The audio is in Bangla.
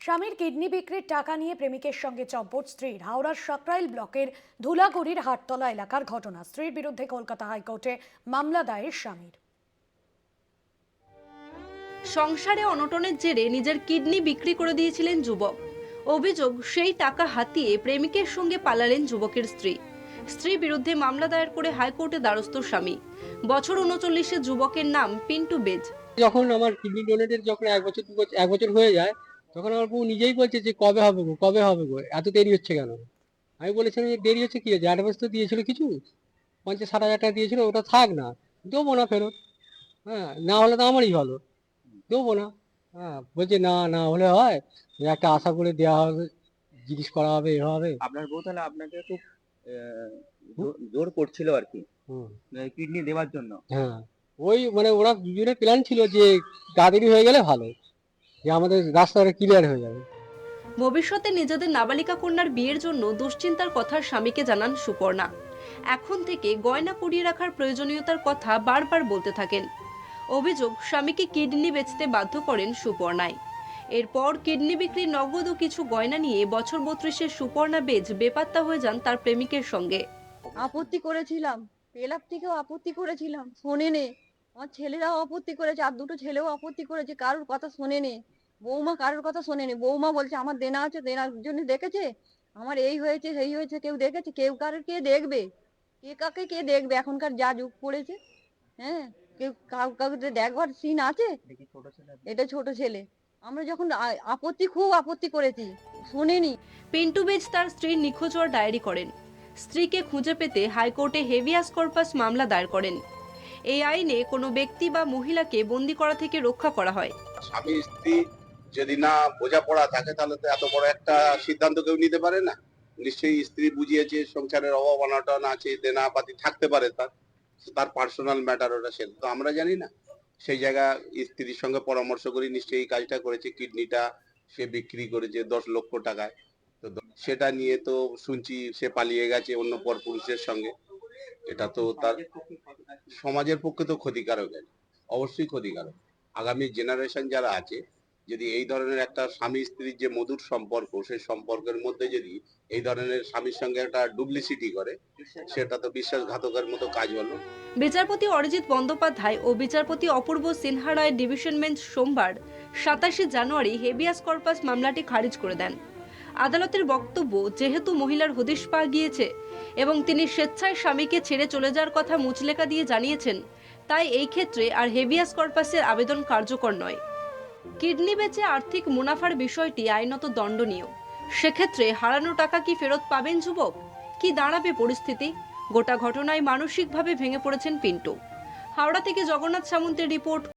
স্বামীর কিডনি বিক্রির টাকা নিয়ে প্রেমিকের সঙ্গে চম্পট স্ত্রীর। হাওড়ার সাকরাইল ব্লকের ধুলাগড়ির হাটতলা এলাকার ঘটনা। স্ত্রীর বিরুদ্ধে কলকাতা হাইকোর্টে মামলা দায়ের স্বামীর। সংসারে অনটনের জেরে নিজের কিডনি বিক্রি করে দিয়েছিলেন যুবক। অভিযোগ, সেই টাকা হাতিয়ে প্রেমিকের সঙ্গে পালালেন যুবকের স্ত্রী। স্ত্রীর বিরুদ্ধে মামলা দায়ের করে হাইকোর্টে দ্বারস্থ স্বামী। বছর 39 যুবকের নাম পিন্টু বেজ। যখন আমার কিডনি ডোনেটের যখন এক বছর হয়ে যায়, তখন আমার বউ নিজেই বলছে যে কবে হবে গো, কবে হবে গো, এত দেরি হচ্ছে কেন? আমি বলেছিলাম যে দেরি হচ্ছে কি হয়েছে, অ্যাডভান্স তো দিয়েছিল কিছু, 50-60 হাজার টাকা দিয়েছিল, ওটা থাক না, দেবো না ফেরত। হ্যাঁ, না হলে তো আমারই ভালো, দেবো না। হ্যাঁ, বলছে না না হলে হয়, একটা আশা করে দেওয়া হবে, জিজ্ঞেস করা হবে, এ হবে। আপনার বউ তাহলে আপনাকে খুব জোর করছিল আর কি, হুম, কিডনি দেওয়ার জন্য। হ্যাঁ, ওই মানে ওরা দুজনের প্ল্যান ছিল যে তাড়াতাড়ি হয়ে গেলে ভালো, যে আমাদের রাস্তাটা ক্লিয়ার হয়ে যাবে। ভবিষ্যতে নিজেদের নাবালিকা কন্যার বিয়ের জন্য দুশ্চিন্তার কথা স্বামীকে জানান সুপর্ণা। এখন থেকে গয়না কুড়িয়ে রাখার প্রয়োজনীয়তার কথা বারবার বলতে থাকেন। অভিযোগ, স্বামীকে কিডনি বেচতে বাধ্য করেন সুপর্ণাই। এরপর কিডনি বিক্রি, নগদ ও কিছু গয়না নিয়ে বছর 32 সুপর্ণা বেজ বেপাত্তা হয়ে যান তার প্রেমিকের সঙ্গে। আপত্তি করেছিলাম, ক্লাব থেকেও আপত্তি করেছিলাম, শোনেনি। আমার ছেলেরাও আপত্তি করেছে, আর দুটো ছেলেও আপত্তি করেছে, কারোর কথা শোনেনি। বৌমা কারোর কথা শোনেনি। বৌমা বলছে আমার দেনা আছে, দেনার জন্য দেখেছে, আমার এই হয়েছে সেই হয়েছে, কেউ দেখেছে? কেউ কারোর কে দেখবে? কে কাকে কে দেখবে? এখনকার যা যুগ পড়েছে, হ্যাঁ, কেউ কাউকে দেখবার সিন আছে? দেখি ছোট ছেলে। এটা ছোট ছেলে। আমরা যখন খুব আপত্তি করেছি, শোনেনি। পিন্টু বেজ তার স্ত্রীর নিখোঁজ হওয়ার ডায়েরি করেন। স্ত্রীকে খুঁজে পেতে হাইকোর্টে হেভিয়াস কর্পাস মামলা দায়ের করেন। এই আইনে কোনো ব্যক্তি বা মহিলাকে বন্দী করা থেকে রক্ষা করা হয়। স্বামী স্ত্রী যদি না বোঝাপড়া থাকে, তাহলে তো এত বড় একটা সিদ্ধান্ত কেউ নিতে পারে না। নিশ্চয়ই স্ত্রী বুঝিয়েছে সংসারের অভাব অনটন আছে, দেনাপাতি থাকতে পারে, তার তার পার্সোনাল ম্যাটার, ওটা সে তো আমরা জানি না। সেই জায়গা স্ত্রীর সঙ্গে পরামর্শ করি নিশ্চয়ই এই কাজটা করেছে। কিডনিটা সে বিক্রি করেছে 10 লক্ষ টাকায়। তো সেটা নিয়ে তো শুনছি সে পালিয়ে গেছে অন্য পরপুরুষের সঙ্গে। এটা তো তার সমাজের পক্ষে তো ক্ষতিকারক, অবশ্যই ক্ষতিকারক। আগামী জেনারেশন যারা আছে, যদি এই ধরনের একটা স্বামী স্ত্রীর যে মধুর সম্পর্ক, সেই সম্পর্কের মধ্যে যদি এই ধরনের স্বামীর সঙ্গে একটা ডুপ্লিসিটি করে, সেটা তো বিশ্বাসঘাতকের মতো কাজ হলো। বিচারপতি অরিজিৎ বন্দ্যোপাধ্যায় ও বিচারপতি অপূর্ব সিনহা রায়ের ডিভিশন বেঞ্চ সোমবার 27 জানুয়ারি হেভিয়াস কর্পাস মামলাটি খারিজ করে দেন। আদালতের বক্তব্য, যেহেতু মহিলার হদিশ পাওয়া গিয়েছে এবং তিনি স্বেচ্ছায় স্বামীকে ছেড়ে চলে যাওয়ার কথা মুচলেকা দিয়ে জানিয়েছেন, তাই এই ক্ষেত্রে আর হেভিয়াস কর্পাসের আবেদন কার্যকর নয়। কিডনি বেচে আর্থিক মুনাফার বিষয়টি আইনত দণ্ডনীয়। সেক্ষেত্রে হারানো টাকা কি ফেরত পাবেন যুবক? কি দাঁড়াবে পরিস্থিতি? গোটা ঘটনায় মানসিকভাবে ভেঙে পড়েছেন পিন্টু। হাওড়া থেকে জগন্নাথ সামন্তের রিপোর্ট।